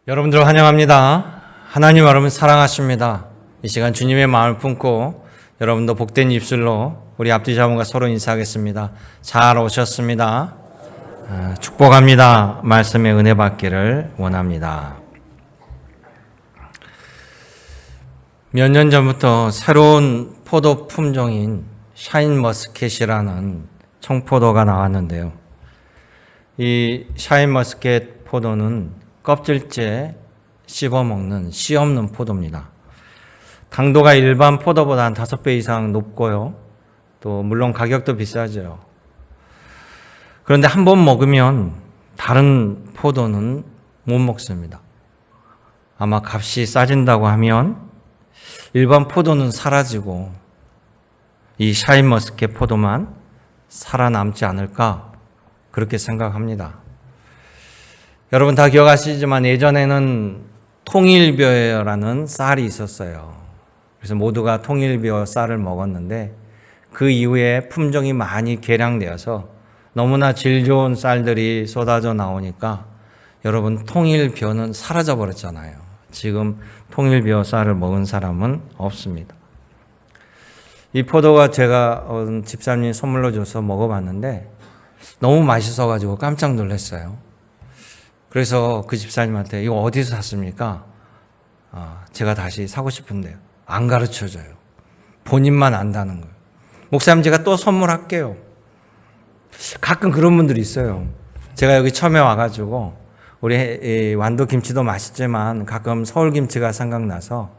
여러분들 환영합니다. 하나님 여러분 사랑하십니다. 이 시간 주님의 마음을 품고 여러분도 복된 입술로 우리 앞뒤 자분과 서로 인사하겠습니다. 잘 오셨습니다. 축복합니다. 말씀의 은혜 받기를 원합니다. 몇 년 전부터 새로운 포도 품종인 샤인머스켓이라는 청포도가 나왔는데요. 이 샤인머스켓 포도는 껍질째 씹어먹는 씨 없는 포도입니다. 당도가 일반 포도보다 한 5배 이상 높고요. 또 물론 가격도 비싸죠. 그런데 한 번 먹으면 다른 포도는 못 먹습니다. 아마 값이 싸진다고 하면 일반 포도는 사라지고 이 샤인머스켓 포도만 살아남지 않을까 그렇게 생각합니다. 여러분 다 기억하시지만 예전에는 통일벼라는 쌀이 있었어요. 그래서 모두가 통일벼 쌀을 먹었는데 그 이후에 품종이 많이 개량되어서 너무나 질 좋은 쌀들이 쏟아져 나오니까 여러분 통일벼는 사라져 버렸잖아요. 지금 통일벼 쌀을 먹은 사람은 없습니다. 이 포도가 제가 집사님이 선물로 줘서 먹어봤는데 너무 맛있어가지고 깜짝 놀랐어요. 그래서 그 집사님한테 이거 어디서 샀습니까? 제가 다시 사고 싶은데요. 안 가르쳐줘요. 본인만 안다는 거예요. 목사님 제가 또 선물할게요. 가끔 그런 분들이 있어요. 제가 여기 처음에 와가지고 우리 완도 김치도 맛있지만 가끔 서울 김치가 생각나서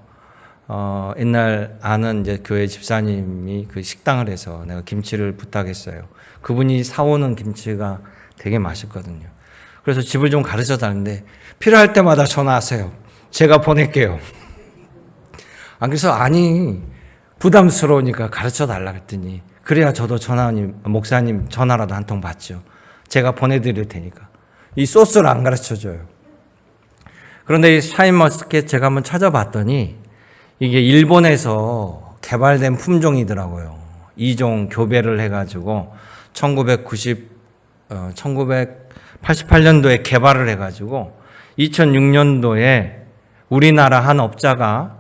옛날 아는 이제 교회 집사님이 그 식당을 해서 내가 김치를 부탁했어요. 그분이 사오는 김치가 되게 맛있거든요. 그래서 집을 좀 가르쳐 달는데 필요할 때마다 전화하세요. 제가 보낼게요. 그래서 아니 부담스러우니까 가르쳐 달라 그랬더니 그래야 저도 목사님 전화라도 한 통 받죠. 제가 보내드릴 테니까. 이 소스를 안 가르쳐 줘요. 그런데 이 샤인머스켓 제가 한번 찾아봤더니 이게 일본에서 개발된 품종이더라고요. 2종 교배를 해가지고 1988년도에 개발을 해가지고 2006년도에 우리나라 한 업자가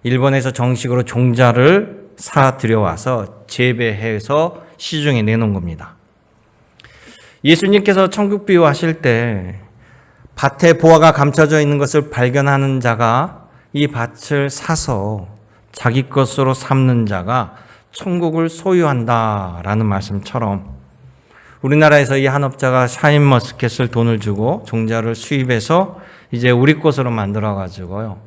일본에서 정식으로 종자를 사 들여와서 재배해서 시중에 내놓은 겁니다. 예수님께서 천국 비유하실 때 밭에 보화가 감춰져 있는 것을 발견하는 자가 이 밭을 사서 자기 것으로 삼는 자가 천국을 소유한다라는 말씀처럼 우리나라에서 이 한 업자가 샤인머스켓을 돈을 주고 종자를 수입해서 이제 우리 것으로 만들어가지고요.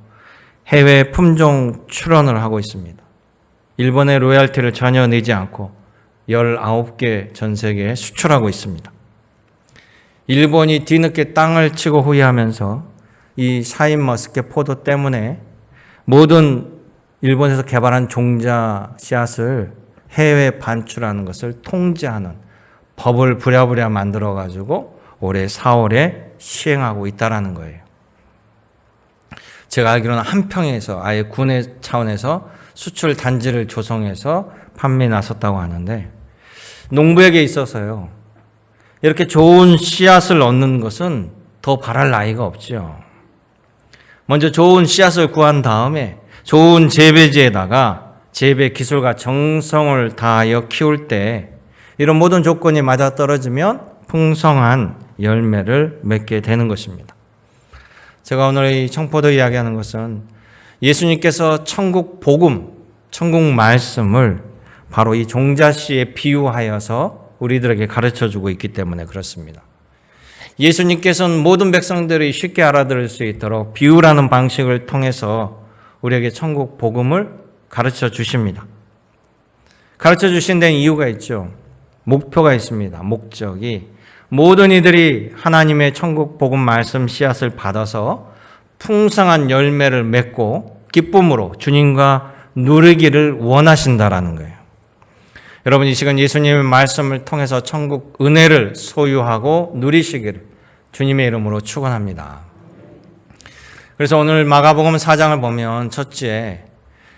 해외 품종 출원을 하고 있습니다. 일본의 로열티를 전혀 내지 않고 19개 전 세계에 수출하고 있습니다. 일본이 뒤늦게 땅을 치고 후회하면서 이 샤인머스켓 포도 때문에 모든 일본에서 개발한 종자 씨앗을 해외 반출하는 것을 통제하는 법을 부랴부랴 만들어가지고 올해 4월에 시행하고 있다라는 거예요. 제가 알기로는 한평에서 아예 군의 차원에서 수출 단지를 조성해서 판매에 나섰다고 하는데 농부에게 있어서요. 이렇게 좋은 씨앗을 얻는 것은 더 바랄 나위가 없죠. 먼저 좋은 씨앗을 구한 다음에 좋은 재배지에다가 재배 기술과 정성을 다하여 키울 때 이런 모든 조건이 맞아떨어지면 풍성한 열매를 맺게 되는 것입니다. 제가 오늘 이 청포도 이야기하는 것은 예수님께서 천국 복음, 천국 말씀을 바로 이 종자씨에 비유하여서 우리들에게 가르쳐주고 있기 때문에 그렇습니다. 예수님께서는 모든 백성들이 쉽게 알아들을 수 있도록 비유라는 방식을 통해서 우리에게 천국 복음을 가르쳐 주십니다. 가르쳐 주신 데는 이유가 있죠. 목표가 있습니다. 목적이 모든 이들이 하나님의 천국 복음 말씀 씨앗을 받아서 풍성한 열매를 맺고 기쁨으로 주님과 누리기를 원하신다라는 거예요. 여러분 이 시간 예수님의 말씀을 통해서 천국 은혜를 소유하고 누리시기를 주님의 이름으로 축원합니다. 그래서 오늘 마가복음 4장을 보면 첫째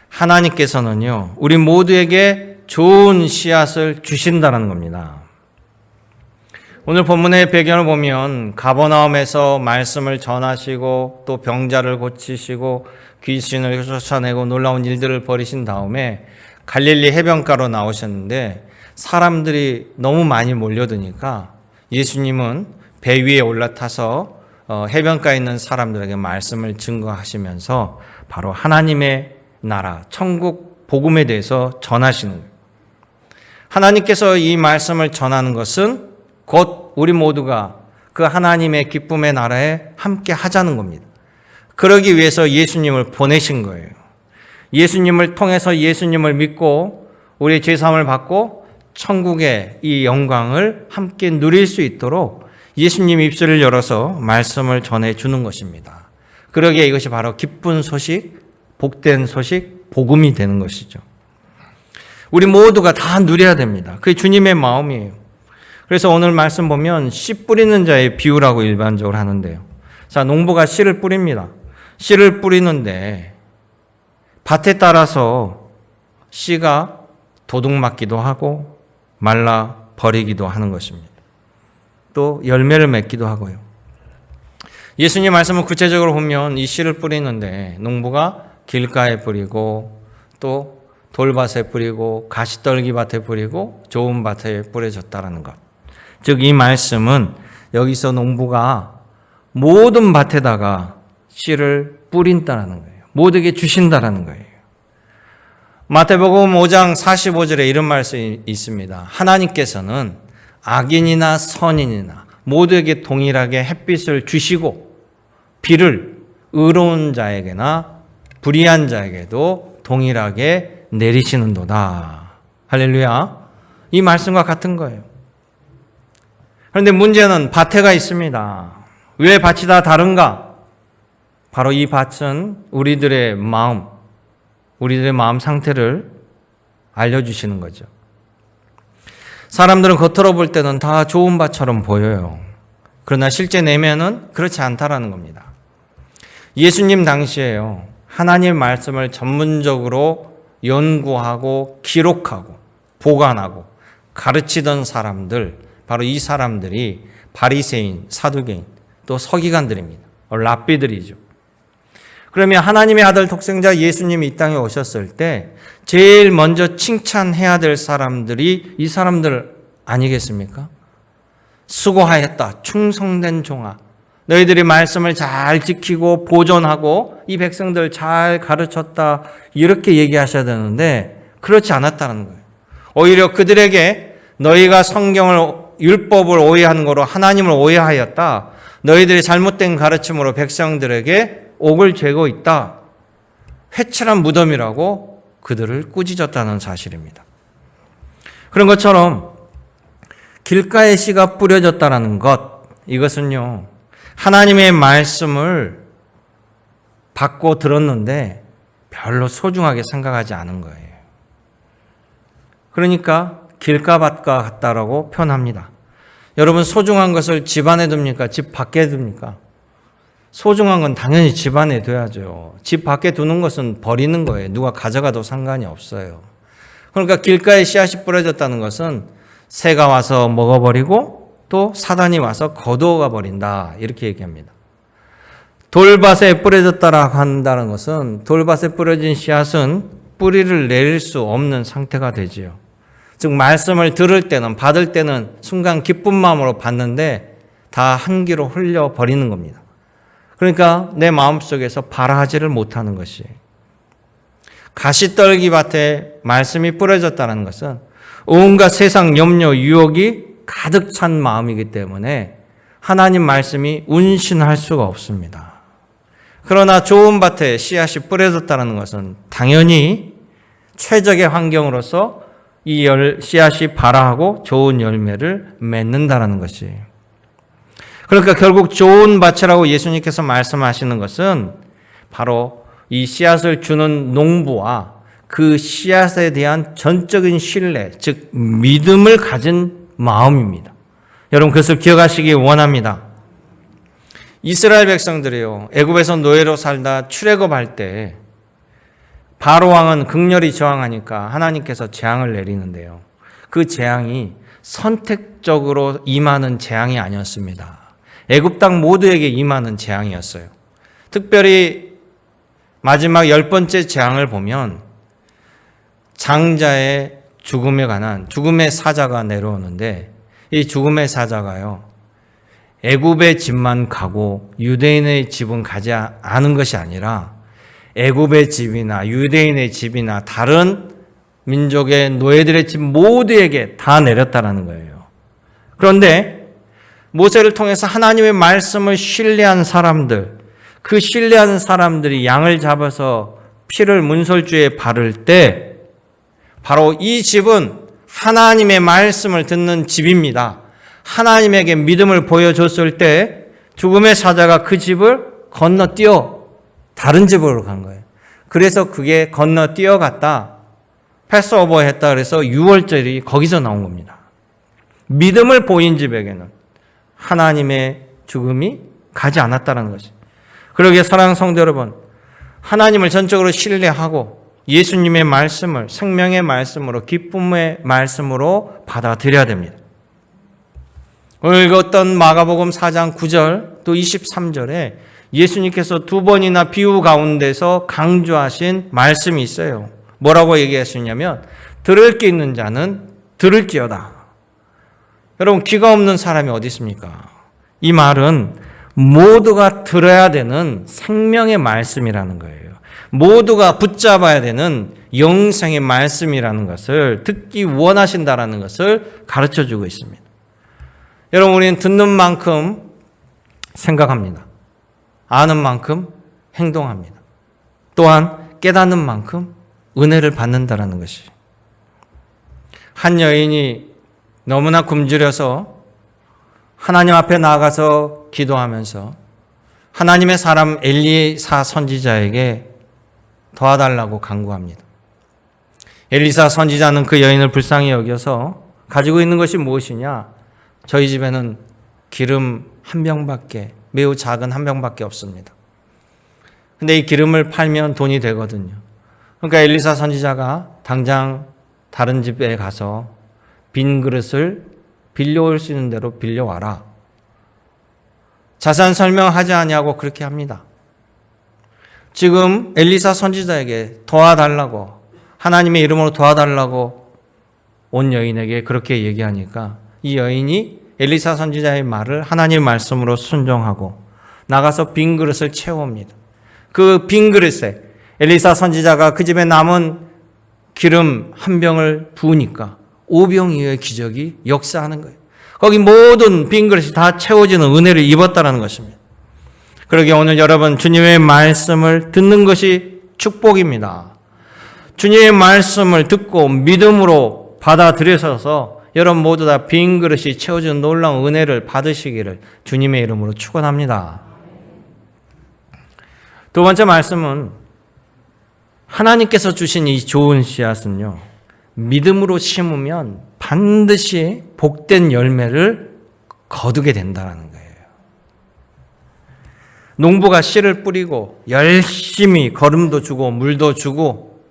하나님께서는요 우리 모두에게 좋은 씨앗을 주신다는 겁니다. 오늘 본문의 배경을 보면 가버나움에서 말씀을 전하시고 또 병자를 고치시고 귀신을 쫓아내고 놀라운 일들을 벌이신 다음에 갈릴리 해변가로 나오셨는데 사람들이 너무 많이 몰려드니까 예수님은 배 위에 올라타서 해변가에 있는 사람들에게 말씀을 증거하시면서 바로 하나님의 나라, 천국 복음에 대해서 전하시는 거예요. 하나님께서 이 말씀을 전하는 것은 곧 우리 모두가 그 하나님의 기쁨의 나라에 함께 하자는 겁니다. 그러기 위해서 예수님을 보내신 거예요. 예수님을 통해서 예수님을 믿고 우리의 죄사함을 받고 천국의 이 영광을 함께 누릴 수 있도록 예수님 입술을 열어서 말씀을 전해주는 것입니다. 그러기에 이것이 바로 기쁜 소식, 복된 소식, 복음이 되는 것이죠. 우리 모두가 다 누려야 됩니다. 그게 주님의 마음이에요. 그래서 오늘 말씀 보면 씨 뿌리는 자의 비유라고 일반적으로 하는데요. 자, 농부가 씨를 뿌립니다. 씨를 뿌리는데 밭에 따라서 씨가 도둑맞기도 하고 말라 버리기도 하는 것입니다. 또 열매를 맺기도 하고요. 예수님 말씀을 구체적으로 보면 이 씨를 뿌리는데 농부가 길가에 뿌리고 또 돌밭에 뿌리고 가시떨기밭에 뿌리고 좋은 밭에 뿌려졌다라는 것. 즉 이 말씀은 여기서 농부가 모든 밭에다가 씨를 뿌린다라는 거예요. 모두에게 주신다라는 거예요. 마태복음 5장 45절에 이런 말씀이 있습니다. 하나님께서는 악인이나 선인이나 모두에게 동일하게 햇빛을 주시고 비를 의로운 자에게나 불의한 자에게도 동일하게 내리시는도다. 할렐루야. 이 말씀과 같은 거예요. 그런데 문제는 밭에가 있습니다. 왜 밭이 다 다른가? 바로 이 밭은 우리들의 마음 상태를 알려주시는 거죠. 사람들은 겉으로 볼 때는 다 좋은 밭처럼 보여요. 그러나 실제 내면은 그렇지 않다라는 겁니다. 예수님 당시에요. 하나님 말씀을 전문적으로 연구하고 기록하고 보관하고 가르치던 사람들, 바로 이 사람들이 바리새인, 사두개인, 또 서기관들입니다. 랍비들이죠. 그러면 하나님의 아들 독생자 예수님이 이 땅에 오셨을 때 제일 먼저 칭찬해야 될 사람들이 이 사람들 아니겠습니까? 수고하였다. 충성된 종아. 너희들이 말씀을 잘 지키고 보존하고 이 백성들 잘 가르쳤다. 이렇게 얘기하셔야 되는데 그렇지 않았다는 거예요. 오히려 그들에게 너희가 성경을 율법을 오해하는 거로 하나님을 오해하였다. 너희들이 잘못된 가르침으로 백성들에게 옥을 죄고 있다. 회칠한 무덤이라고 그들을 꾸짖었다는 사실입니다. 그런 것처럼 길가에 씨가 뿌려졌다는 것, 이것은요, 하나님의 말씀을 받고 들었는데 별로 소중하게 생각하지 않은 거예요. 그러니까 길가밭과 같다라고 표현합니다. 여러분, 소중한 것을 집 안에 둡니까? 집 밖에 둡니까? 소중한 건 당연히 집 안에 둬야죠. 집 밖에 두는 것은 버리는 거예요. 누가 가져가도 상관이 없어요. 그러니까 길가에 씨앗이 뿌려졌다는 것은 새가 와서 먹어버리고 또 사단이 와서 거두어가 버린다. 이렇게 얘기합니다. 돌밭에 뿌려졌다라고 한다는 것은 돌밭에 뿌려진 씨앗은 뿌리를 내릴 수 없는 상태가 되지요. 즉 말씀을 들을 때는 받을 때는 순간 기쁜 마음으로 받는데 다 한 귀로 흘려버리는 겁니다. 그러니까 내 마음속에서 발하지를 못하는 것이 가시떨기밭에 말씀이 뿌려졌다는 것은 온갖 세상 염려 유혹이 가득 찬 마음이기 때문에 하나님 말씀이 운신할 수가 없습니다. 그러나 좋은 밭에 씨앗이 뿌려졌다는 것은 당연히 최적의 환경으로서 이 씨앗이 발아하고 좋은 열매를 맺는다는 것이. 그러니까 결국 좋은 밭이라고 예수님께서 말씀하시는 것은 바로 이 씨앗을 주는 농부와 그 씨앗에 대한 전적인 신뢰, 즉 믿음을 가진 마음입니다. 여러분 그것을 기억하시기 원합니다. 이스라엘 백성들이요, 애굽에서 노예로 살다 출애굽할 때 바로 왕은 극렬히 저항하니까 하나님께서 재앙을 내리는데요. 그 재앙이 선택적으로 임하는 재앙이 아니었습니다. 애굽 땅 모두에게 임하는 재앙이었어요. 특별히 마지막 10번째 재앙을 보면 장자의 죽음에 관한 죽음의 사자가 내려오는데, 이 죽음의 사자가요, 애굽의 집만 가고 유대인의 집은 가지 않은 것이 아니라 애굽의 집이나 유대인의 집이나 다른 민족의 노예들의 집 모두에게 다 내렸다라는 거예요. 그런데 모세를 통해서 하나님의 말씀을 신뢰한 사람들, 그 신뢰한 사람들이 양을 잡아서 피를 문설주에 바를 때 바로 이 집은 하나님의 말씀을 듣는 집입니다. 하나님에게 믿음을 보여줬을 때 죽음의 사자가 그 집을 건너뛰어 다른 집으로 간 거예요. 그래서 그게 건너뛰어갔다, 패스오버 했다 그래서 6월절이 거기서 나온 겁니다. 믿음을 보인 집에게는 하나님의 죽음이 가지 않았다는 것이. 그러기에 사랑하는 성도 여러분, 하나님을 전적으로 신뢰하고 예수님의 말씀을 생명의 말씀으로, 기쁨의 말씀으로 받아들여야 됩니다. 오늘 읽었던 마가복음 4장 9절 또 23절에 예수님께서 두 번이나 비유 가운데서 강조하신 말씀이 있어요. 뭐라고 얘기하시냐면 들을 게 있는 자는 들을지어다. 여러분, 귀가 없는 사람이 어디 있습니까? 이 말은 모두가 들어야 되는 생명의 말씀이라는 거예요. 모두가 붙잡아야 되는 영생의 말씀이라는 것을 듣기 원하신다라는 것을 가르쳐주고 있습니다. 여러분, 우리는 듣는 만큼 생각합니다. 아는 만큼 행동합니다. 또한 깨닫는 만큼 은혜를 받는다라는 것이. 한 여인이 너무나 굶주려서 하나님 앞에 나아가서 기도하면서 하나님의 사람 엘리사 선지자에게 도와달라고 간구합니다. 엘리사 선지자는 그 여인을 불쌍히 여겨서 가지고 있는 것이 무엇이냐? 저희 집에는 기름 한 병밖에, 매우 작은 한 병밖에 없습니다. 근데 이 기름을 팔면 돈이 되거든요. 그러니까 엘리사 선지자가 당장 다른 집에 가서 빈 그릇을 빌려올 수 있는 대로 빌려와라. 자세한 설명하지 아니하고 그렇게 합니다. 지금 엘리사 선지자에게 도와달라고, 하나님의 이름으로 도와달라고 온 여인에게 그렇게 얘기하니까 이 여인이 엘리사 선지자의 말을 하나님의 말씀으로 순종하고 나가서 빈 그릇을 채웁니다. 그 빈 그릇에 엘리사 선지자가 그 집에 남은 기름 한 병을 부으니까 5병 이후의 기적이 역사하는 거예요. 거기 모든 빈 그릇이 다 채워지는 은혜를 입었다는 것입니다. 그러기에 오늘 여러분, 주님의 말씀을 듣는 것이 축복입니다. 주님의 말씀을 듣고 믿음으로 받아들여서 여러분 모두 다 빈 그릇이 채워지는 놀라운 은혜를 받으시기를 주님의 이름으로 축원합니다. 두 번째 말씀은 하나님께서 주신 이 좋은 씨앗은요, 믿음으로 심으면 반드시 복된 열매를 거두게 된다는 거예요. 농부가 씨를 뿌리고 열심히 거름도 주고 물도 주고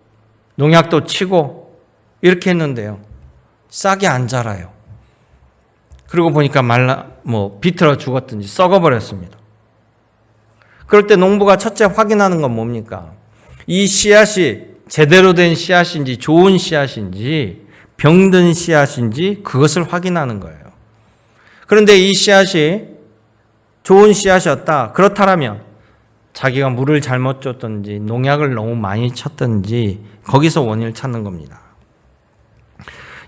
농약도 치고 이렇게 했는데요, 싹이 안 자라요. 그리고 보니까 비틀어 죽었든지 썩어버렸습니다. 그럴 때 농부가 첫째 확인하는 건 뭡니까? 이 씨앗이 제대로 된 씨앗인지 좋은 씨앗인지 병든 씨앗인지 그것을 확인하는 거예요. 그런데 이 씨앗이 좋은 씨앗이었다. 그렇다면 자기가 물을 잘못 줬든지 농약을 너무 많이 쳤든지 거기서 원인을 찾는 겁니다.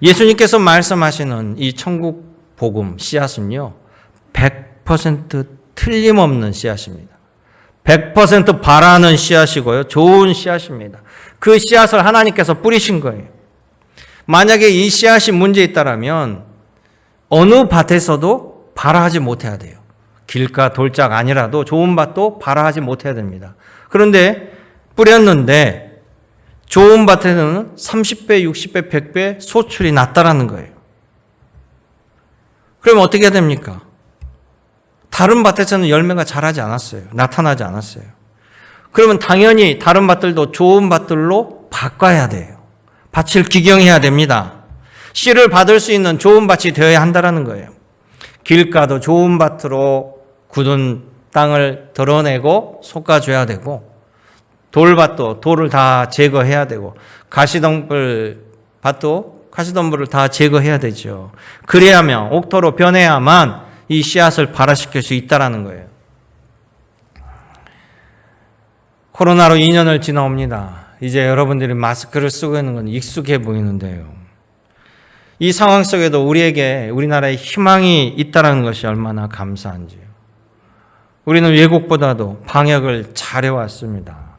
예수님께서 말씀하시는 이 천국 복음 씨앗은요, 100% 틀림없는 씨앗입니다. 100% 바라는 씨앗이고요, 좋은 씨앗입니다. 그 씨앗을 하나님께서 뿌리신 거예요. 만약에 이 씨앗이 문제 있다라면 어느 밭에서도 발아하지 못해야 돼요. 길가 돌짝 아니라도 좋은 밭도 발아하지 못해야 됩니다. 그런데 뿌렸는데 좋은 밭에는 30배, 60배, 100배 소출이 났다라는 거예요. 그럼 어떻게 해야 됩니까? 다른 밭에서는 열매가 자라지 않았어요. 나타나지 않았어요. 그러면 당연히 다른 밭들도 좋은 밭들로 바꿔야 돼요. 밭을 기경해야 됩니다. 씨를 받을 수 있는 좋은 밭이 되어야 한다는 거예요. 길가도 좋은 밭으로 굳은 땅을 드러내고 솎아줘야 되고, 돌밭도 돌을 다 제거해야 되고, 가시덤불 밭도 가시덤불을 다 제거해야 되죠. 그래야만, 옥토로 변해야만 이 씨앗을 발화시킬 수 있다는 거예요. 코로나로 2년을 지나옵니다. 이제 여러분들이 마스크를 쓰고 있는 건 익숙해 보이는데요. 이 상황 속에도 우리에게 우리나라에 희망이 있다는 것이 얼마나 감사한지요. 우리는 외국보다도 방역을 잘해왔습니다.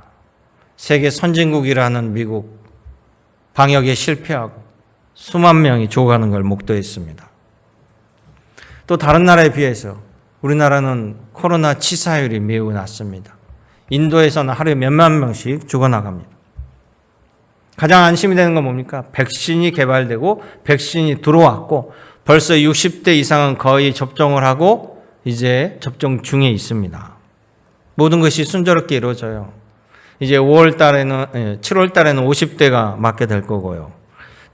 세계 선진국이라는 미국, 방역에 실패하고 수만 명이 죽어가는 걸 목도했습니다. 또 다른 나라에 비해서 우리나라는 코로나 치사율이 매우 낮습니다. 인도에서는 하루에 몇만 명씩 죽어나갑니다. 가장 안심이 되는 건 뭡니까? 백신이 개발되고 백신이 들어왔고 벌써 60대 이상은 거의 접종을 하고 이제 접종 중에 있습니다. 모든 것이 순조롭게 이루어져요. 이제 7월 달에는 50대가 맞게 될 거고요.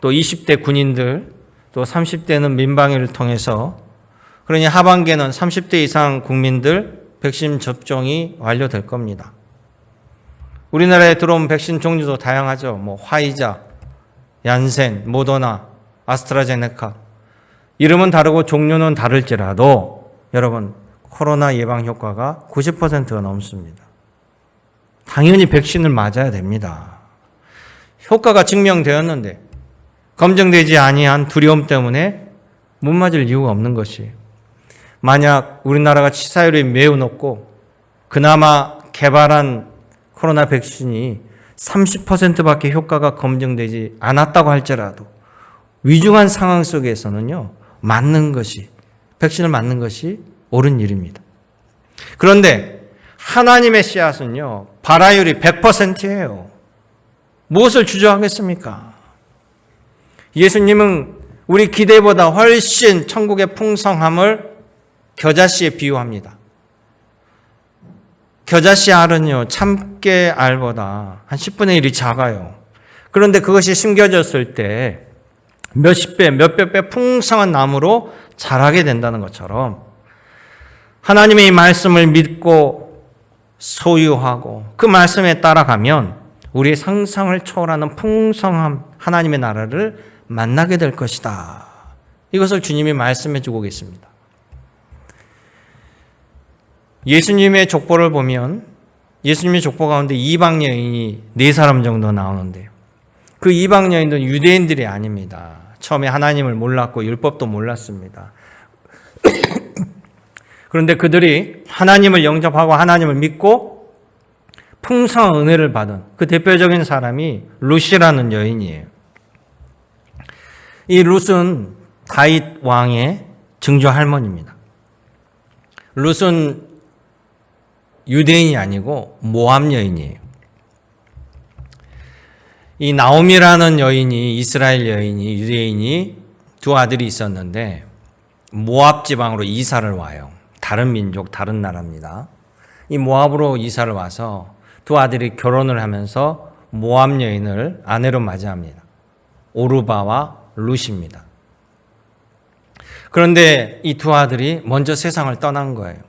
또 20대 군인들, 또 30대는 민방위를 통해서, 그러니 하반기에는 30대 이상 국민들 백신 접종이 완료될 겁니다. 우리나라에 들어온 백신 종류도 다양하죠. 화이자, 얀센, 모더나, 아스트라제네카. 이름은 다르고 종류는 다를지라도 여러분, 코로나 예방 효과가 90%가 넘습니다. 당연히 백신을 맞아야 됩니다. 효과가 증명되었는데 검증되지 아니한 두려움 때문에 못 맞을 이유가 없는 것이에요. 만약 우리나라가 치사율이 매우 높고 그나마 개발한 코로나 백신이 30%밖에 효과가 검증되지 않았다고 할지라도 위중한 상황 속에서는요, 백신을 맞는 것이 옳은 일입니다. 그런데 하나님의 씨앗은요, 발화율이 100%예요. 무엇을 주저하겠습니까? 예수님은 우리 기대보다 훨씬 천국의 풍성함을 겨자씨에 비유합니다. 겨자씨 알은요, 참깨 알보다 한 10분의 1이 작아요. 그런데 그것이 심겨졌을 때 몇십 배, 몇백 배 풍성한 나무로 자라게 된다는 것처럼 하나님의 이 말씀을 믿고 소유하고 그 말씀에 따라가면 우리의 상상을 초월하는 풍성한 하나님의 나라를 만나게 될 것이다. 이것을 주님이 말씀해 주고 계십니다. 예수님의 족보를 보면 예수님의 족보 가운데 이방 여인이 4사람 정도 나오는데요. 그 이방 여인들은 유대인들이 아닙니다. 처음에 하나님을 몰랐고 율법도 몰랐습니다. 그런데 그들이 하나님을 영접하고 하나님을 믿고 풍성한 은혜를 받은 그 대표적인 사람이 룻이라는 여인이에요. 이 룻은 다윗 왕의 증조 할머니입니다. 룻은 유대인이 아니고 모압 여인이에요. 이 나옴이라는 여인이, 이스라엘 여인이, 유대인이 두 아들이 있었는데 모압 지방으로 이사를 와요. 다른 민족, 다른 나라입니다. 이 모압으로 이사를 와서 두 아들이 결혼을 하면서 모압 여인을 아내로 맞이합니다. 오르바와 룻입니다. 그런데 이 두 아들이 먼저 세상을 떠난 거예요.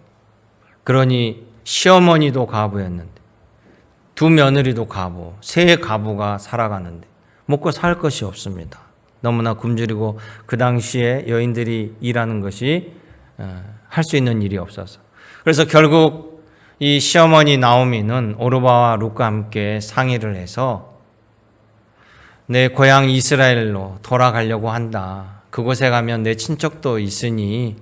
그러니 시어머니도 과부였는데 두 며느리도 과부, 세 과부가 살아가는데 먹고 살 것이 없습니다. 너무나 굶주리고 그 당시에 여인들이 일하는 것이 할 수 있는 일이 없어서, 그래서 결국 이 시어머니 나오미는 오르바와 룻과 함께 상의를 해서 내 고향 이스라엘로 돌아가려고 한다. 그곳에 가면 내 친척도 있으니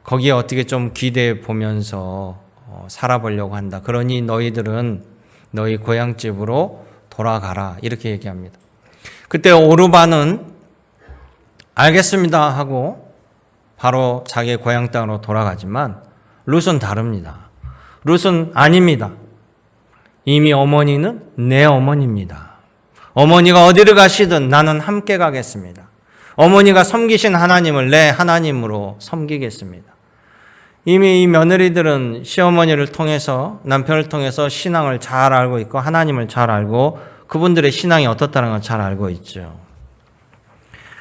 거기에 어떻게 좀 기대해 보면서 살아보려고 한다. 그러니 너희들은 너희 고향집으로 돌아가라. 이렇게 얘기합니다. 그때 오르바는 알겠습니다 하고 바로 자기의 고향 땅으로 돌아가지만 룻은 다릅니다. 룻은 아닙니다. 이미 어머니는 내 어머니입니다. 어머니가 어디를 가시든 나는 함께 가겠습니다. 어머니가 섬기신 하나님을 내 하나님으로 섬기겠습니다. 이미 이 며느리들은 시어머니를 통해서, 남편을 통해서 신앙을 잘 알고 있고 하나님을 잘 알고 그분들의 신앙이 어떻다는 걸 잘 알고 있죠.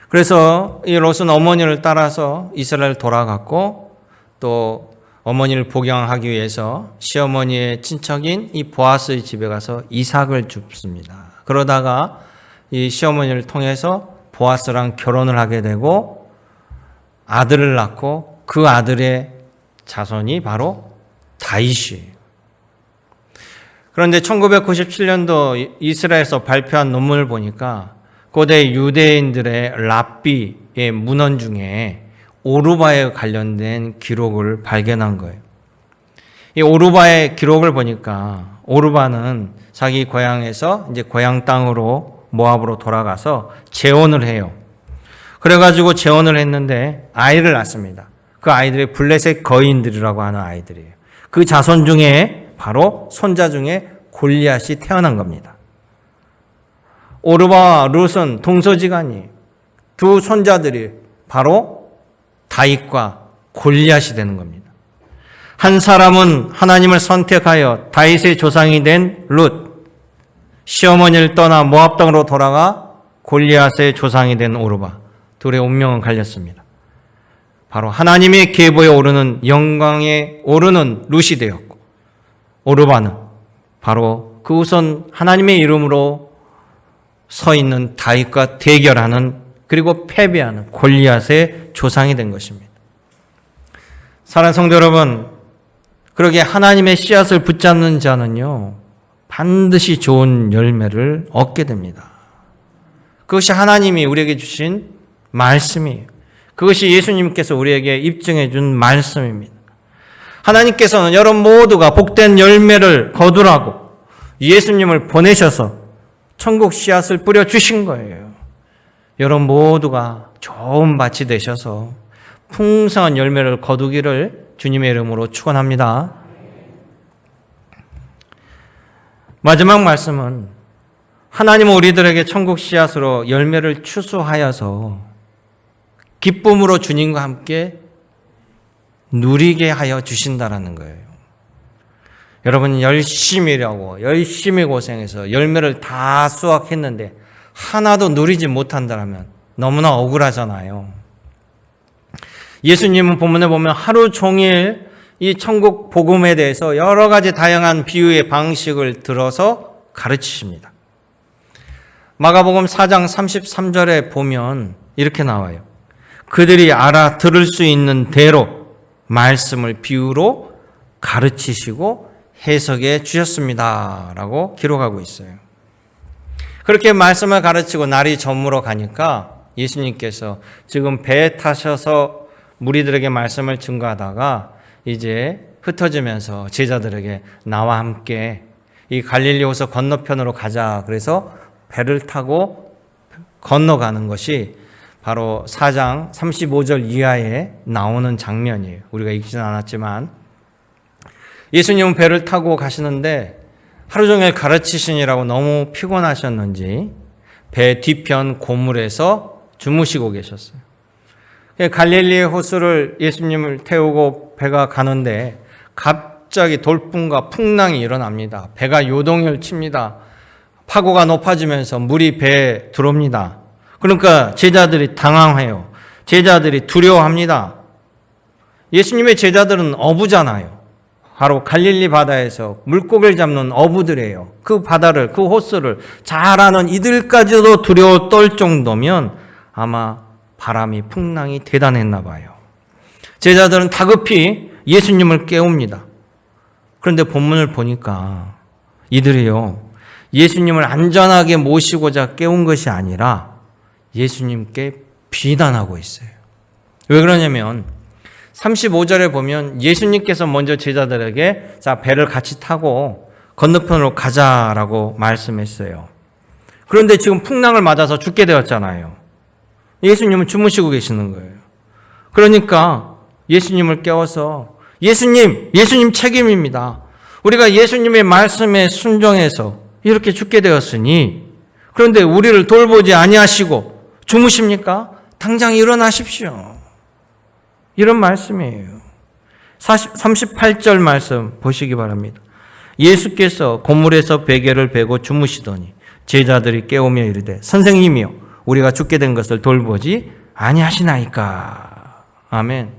그래서 이 롯은 어머니를 따라서 이스라엘 돌아갔고 또 어머니를 복양하기 위해서 시어머니의 친척인 이 보아스의 집에 가서 이삭을 줍습니다. 그러다가 이 시어머니를 통해서 보아스랑 결혼을 하게 되고 아들을 낳고 그 아들의 자손이 바로 다윗이에요. 그런데 1997년도 이스라엘에서 발표한 논문을 보니까 고대 유대인들의 랍비의 문헌 중에 오르바에 관련된 기록을 발견한 거예요. 이 오르바의 기록을 보니까 오르바는 자기 고향에서 이제 고향 땅으로 모압으로 돌아가서 재혼을 해요. 그래가지고 재혼을 했는데 아이를 낳습니다. 그 아이들이 블레셋 거인들이라고 하는 아이들이에요. 그 자손 중에 바로 손자 중에 골리앗이 태어난 겁니다. 오르바와 룻은 동서지간이 두 손자들이 바로 다윗과 골리앗이 되는 겁니다. 한 사람은 하나님을 선택하여 다윗의 조상이 된 룻, 시어머니를 떠나 모압 땅으로 돌아가 골리앗의 조상이 된 오르바, 둘의 운명은 갈렸습니다. 바로 하나님의 계보에 오르는 영광에 오르는 룻이 되었고 오르바는 바로 그 우선 하나님의 이름으로 서 있는 다윗과 대결하는 그리고 패배하는 골리앗의 조상이 된 것입니다. 사랑하는 성도 여러분, 그러게 하나님의 씨앗을 붙잡는 자는요 반드시 좋은 열매를 얻게 됩니다. 그것이 하나님이 우리에게 주신 말씀이에요. 그것이 예수님께서 우리에게 입증해 준 말씀입니다. 하나님께서는 여러분 모두가 복된 열매를 거두라고 예수님을 보내셔서 천국 씨앗을 뿌려 주신 거예요. 여러분 모두가 좋은 밭이 되셔서 풍성한 열매를 거두기를 주님의 이름으로 축원합니다. 마지막 말씀은 하나님은 우리들에게 천국 씨앗으로 열매를 추수하여서 기쁨으로 주님과 함께 누리게 하여 주신다라는 거예요. 여러분 열심히 일하고 열심히 고생해서 열매를 다 수확했는데 하나도 누리지 못한다면 너무나 억울하잖아요. 예수님은 본문에 보면 하루 종일 이 천국 복음에 대해서 여러 가지 다양한 비유의 방식을 들어서 가르치십니다. 마가복음 4장 33절에 보면 이렇게 나와요. 그들이 알아들을 수 있는 대로 말씀을 비유로 가르치시고 해석해 주셨습니다. 라고 기록하고 있어요. 그렇게 말씀을 가르치고 날이 저물어 가니까 예수님께서 지금 배에 타셔서 무리들에게 말씀을 증거하다가 이제 흩어지면서 제자들에게 나와 함께 이 갈릴리 호수 건너편으로 가자. 그래서 배를 타고 건너가는 것이 바로 4장 35절 이하에 나오는 장면이에요. 우리가 읽지는 않았지만 예수님은 배를 타고 가시는데 하루 종일 가르치시느라고 너무 피곤하셨는지 배 뒤편 고물에서 주무시고 계셨어요. 갈릴리 호수를 예수님을 태우고 배가 가는데 갑자기 돌풍과 풍랑이 일어납니다. 배가 요동을 칩니다. 파고가 높아지면서 물이 배에 들어옵니다. 그러니까 제자들이 당황해요. 제자들이 두려워합니다. 예수님의 제자들은 어부잖아요. 바로 갈릴리 바다에서 물고기를 잡는 어부들이에요. 그 바다를, 그 호수를 잘 아는 이들까지도 두려워 떨 정도면 아마 바람이, 풍랑이 대단했나 봐요. 제자들은 다급히 예수님을 깨웁니다. 그런데 본문을 보니까 이들이요, 예수님을 안전하게 모시고자 깨운 것이 아니라 예수님께 비난하고 있어요. 왜 그러냐면 35절에 보면 예수님께서 먼저 제자들에게 자, 배를 같이 타고 건너편으로 가자라고 말씀했어요. 그런데 지금 풍랑을 맞아서 죽게 되었잖아요. 예수님은 주무시고 계시는 거예요. 그러니까 예수님을 깨워서 예수님 책임입니다. 우리가 예수님의 말씀에 순종해서 이렇게 죽게 되었으니 그런데 우리를 돌보지 아니하시고 주무십니까? 당장 일어나십시오. 이런 말씀이에요. 38절 말씀 보시기 바랍니다. 예수께서 고물에서 베개를 베고 주무시더니 제자들이 깨우며 이르되 선생님이여 우리가 죽게 된 것을 돌보지 아니하시나이까. 아멘.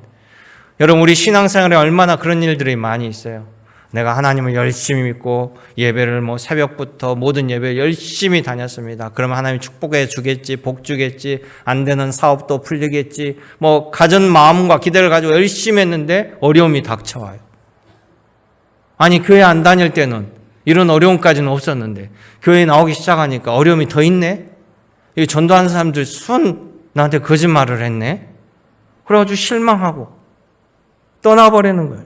여러분, 우리 신앙생활에 얼마나 그런 일들이 많이 있어요. 내가 하나님을 열심히 믿고 예배를 새벽부터 모든 예배 열심히 다녔습니다. 그러면 하나님이 축복해 주겠지, 복 주겠지, 안 되는 사업도 풀리겠지, 가진 마음과 기대를 가지고 열심히 했는데 어려움이 닥쳐와요. 아니, 교회 안 다닐 때는 이런 어려움까지는 없었는데 교회 나오기 시작하니까 어려움이 더 있네? 이 전도하는 사람들 나한테 거짓말을 했네? 그래가지고 실망하고 떠나버리는 거예요.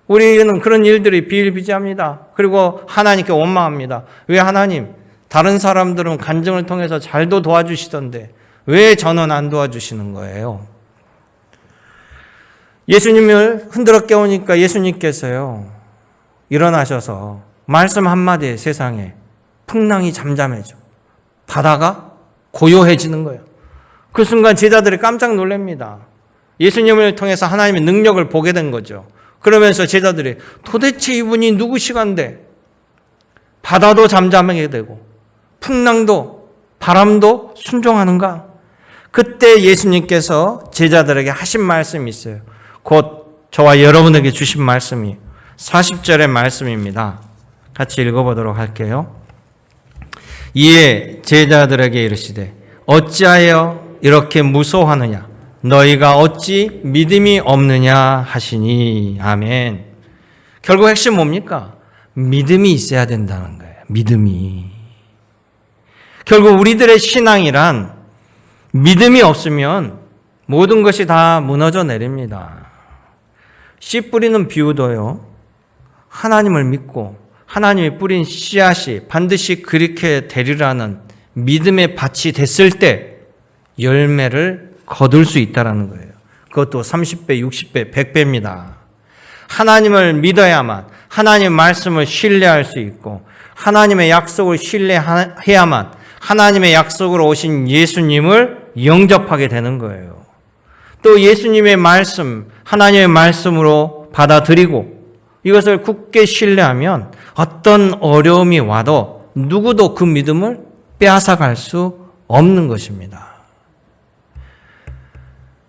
우리는 그런 일들이 비일비재합니다. 그리고 하나님께 원망합니다. 왜 하나님, 다른 사람들은 간증을 통해서 잘도 도와주시던데 왜 저는 안 도와주시는 거예요? 예수님을 흔들어 깨우니까 예수님께서요, 일어나셔서 말씀 한마디에 세상에 풍랑이 잠잠해져. 바다가 고요해지는 거예요. 그 순간 제자들이 깜짝 놀랍니다. 예수님을 통해서 하나님의 능력을 보게 된 거죠. 그러면서 제자들이 도대체 이분이 누구시간데 바다도 잠잠하게 되고 풍랑도 바람도 순종하는가? 그때 예수님께서 제자들에게 하신 말씀이 있어요. 곧 저와 여러분에게 주신 말씀이 40절의 말씀입니다. 같이 읽어보도록 할게요. 이에 제자들에게 이르시되 어찌하여 이렇게 무서워하느냐? 너희가 어찌 믿음이 없느냐 하시니. 아멘. 결국 핵심 뭡니까? 믿음이 있어야 된다는 거예요. 믿음이. 결국 우리들의 신앙이란 믿음이 없으면 모든 것이 다 무너져 내립니다. 씨 뿌리는 비유도요, 하나님을 믿고 하나님이 뿌린 씨앗이 반드시 그렇게 되리라는 믿음의 밭이 됐을 때 열매를 거둘 수 있다는 거예요. 그것도 30배, 60배, 100배입니다. 하나님을 믿어야만, 하나님의 말씀을 신뢰할 수 있고 하나님의 약속을 신뢰해야만 하나님의 약속으로 오신 예수님을 영접하게 되는 거예요. 또 예수님의 말씀, 하나님의 말씀으로 받아들이고 이것을 굳게 신뢰하면 어떤 어려움이 와도 누구도 그 믿음을 빼앗아갈 수 없는 것입니다.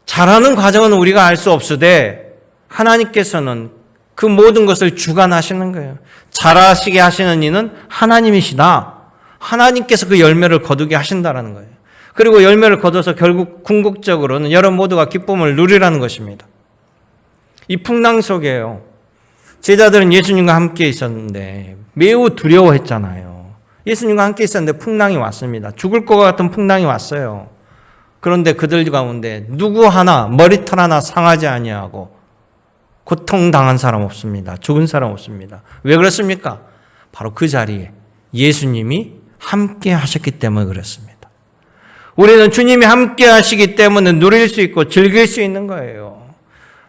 잘하는 과정은 우리가 알 수 없으되 하나님께서는 그 모든 것을 주관하시는 거예요. 잘하시게 하시는 이는 하나님이시다. 하나님께서 그 열매를 거두게 하신다는 거예요. 그리고 열매를 거둬서 결국 궁극적으로는 여러분 모두가 기쁨을 누리라는 것입니다. 이 풍랑 속에요, 제자들은 예수님과 함께 있었는데 매우 두려워했잖아요. 예수님과 함께 있었는데 풍랑이 왔습니다. 죽을 것 같은 풍랑이 왔어요. 그런데 그들 가운데 누구 하나 머리털 하나 상하지 아니하고 고통당한 사람 없습니다. 죽은 사람 없습니다. 왜 그렇습니까? 바로 그 자리에 예수님이 함께 하셨기 때문에 그렇습니다. 우리는 주님이 함께 하시기 때문에 누릴 수 있고 즐길 수 있는 거예요.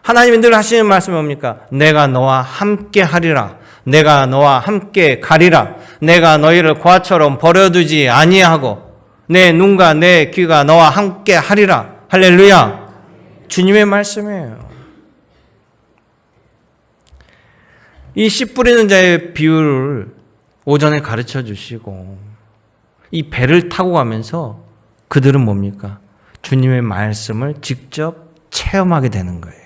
하나님이 늘 하시는 말씀이 뭡니까? 내가 너와 함께 하리라. 내가 너와 함께 가리라. 내가 너희를 고아처럼 버려두지 아니하고 내 눈과 내 귀가 너와 함께 하리라. 할렐루야. 주님의 말씀이에요. 이 씨 뿌리는 자의 비유를 오전에 가르쳐 주시고 이 배를 타고 가면서 그들은 뭡니까? 주님의 말씀을 직접 체험하게 되는 거예요.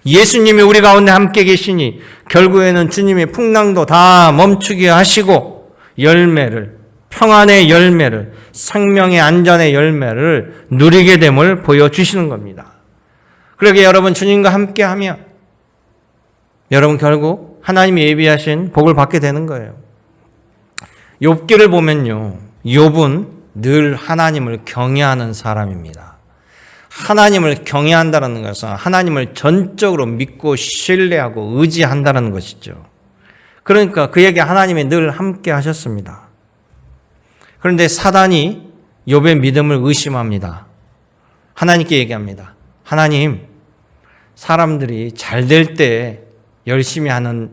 예수님이 우리 가운데 함께 계시니 결국에는 주님의 풍랑도 다 멈추게 하시고 열매를, 평안의 열매를, 생명의 안전의 열매를 누리게 됨을 보여주시는 겁니다. 그러게 여러분 주님과 함께하면 여러분 결국 하나님이 예비하신 복을 받게 되는 거예요. 욥기를 보면요, 욥은 늘 하나님을 경외하는 사람입니다. 하나님을 경외한다는 것은 하나님을 전적으로 믿고 신뢰하고 의지한다는 것이죠. 그러니까 그에게 하나님이 늘 함께 하셨습니다. 그런데 사단이 욥의 믿음을 의심합니다. 하나님께 얘기합니다. 하나님, 사람들이 잘 될 때 열심히 하는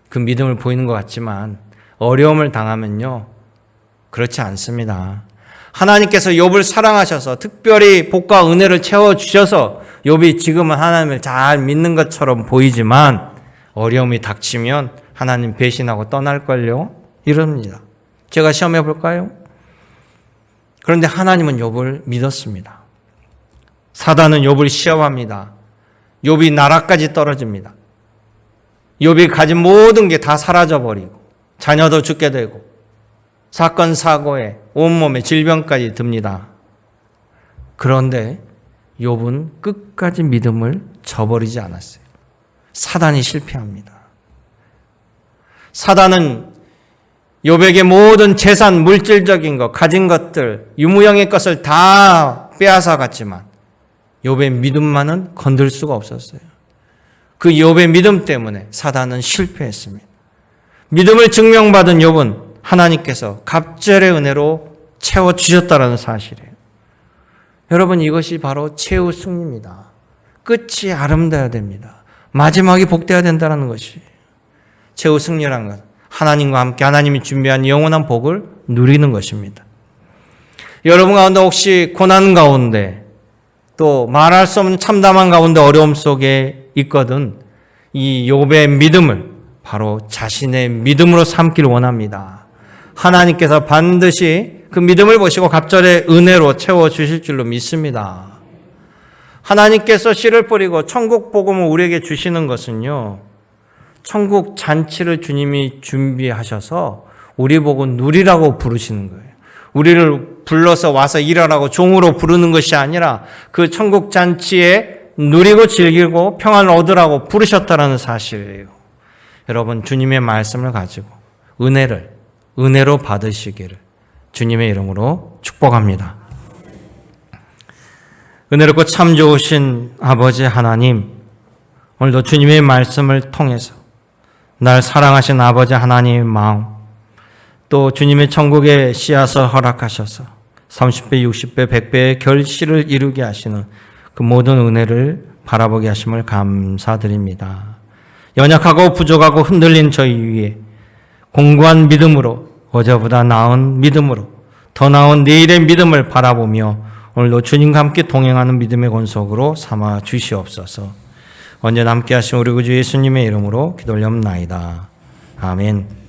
그 믿음을 보이는 것 같지만 어려움을 당하면요, 그렇지 않습니다. 하나님께서 욥을 사랑하셔서 특별히 복과 은혜를 채워주셔서 욥이 지금은 하나님을 잘 믿는 것처럼 보이지만 어려움이 닥치면 하나님 배신하고 떠날걸요? 이럽니다. 제가 시험해 볼까요? 그런데 하나님은 욥을 믿었습니다. 사단은 욥을 시험합니다. 욥이 나라까지 떨어집니다. 욥이 가진 모든 게 다 사라져버리고 자녀도 죽게 되고 사건 사고에 온몸에 질병까지 듭니다. 그런데 욥은 끝까지 믿음을 저버리지 않았어요. 사단이 실패합니다. 사단은 욥에게 모든 재산, 물질적인 것, 가진 것들, 유무형의 것을 다 빼앗아 갔지만 욥의 믿음만은 건들 수가 없었어요. 그 욥의 믿음 때문에 사단은 실패했습니다. 믿음을 증명받은 욥은 하나님께서 갑절의 은혜로 채워주셨다는 사실이에요. 여러분, 이것이 바로 최후 승리입니다. 끝이 아름다워야 됩니다. 마지막이 복되어야 된다는 것이 최후 승리라는 것. 하나님과 함께 하나님이 준비한 영원한 복을 누리는 것입니다. 여러분 가운데 혹시 고난 가운데 또 말할 수 없는 참담한 가운데 어려움 속에 있거든 이 욥의 믿음을 바로 자신의 믿음으로 삼기를 원합니다. 하나님께서 반드시 그 믿음을 보시고 갑절의 은혜로 채워주실 줄로 믿습니다. 하나님께서 씨를 뿌리고 천국 복음을 우리에게 주시는 것은요, 천국 잔치를 주님이 준비하셔서 우리 보고 누리라고 부르시는 거예요. 우리를 불러서 와서 일하라고 종으로 부르는 것이 아니라 그 천국 잔치에 누리고 즐기고 평안을 얻으라고 부르셨다는 사실이에요. 여러분, 주님의 말씀을 가지고 은혜로 받으시기를 주님의 이름으로 축복합니다. 은혜롭고 참 좋으신 아버지 하나님, 오늘도 주님의 말씀을 통해서 날 사랑하신 아버지 하나님의 마음, 또 주님의 천국의 씨앗을 허락하셔서 30배, 60배, 100배의 결실을 이루게 하시는 그 모든 은혜를 바라보게 하심을 감사드립니다. 연약하고 부족하고 흔들린 저희 위에 공고한 믿음으로, 어제보다 나은 믿음으로, 더 나은 내일의 믿음을 바라보며 오늘도 주님과 함께 동행하는 믿음의 권속으로 삼아 주시옵소서. 언제나 함께 하신 우리 구주 예수님의 이름으로 기도 올려옵나이다. 아멘.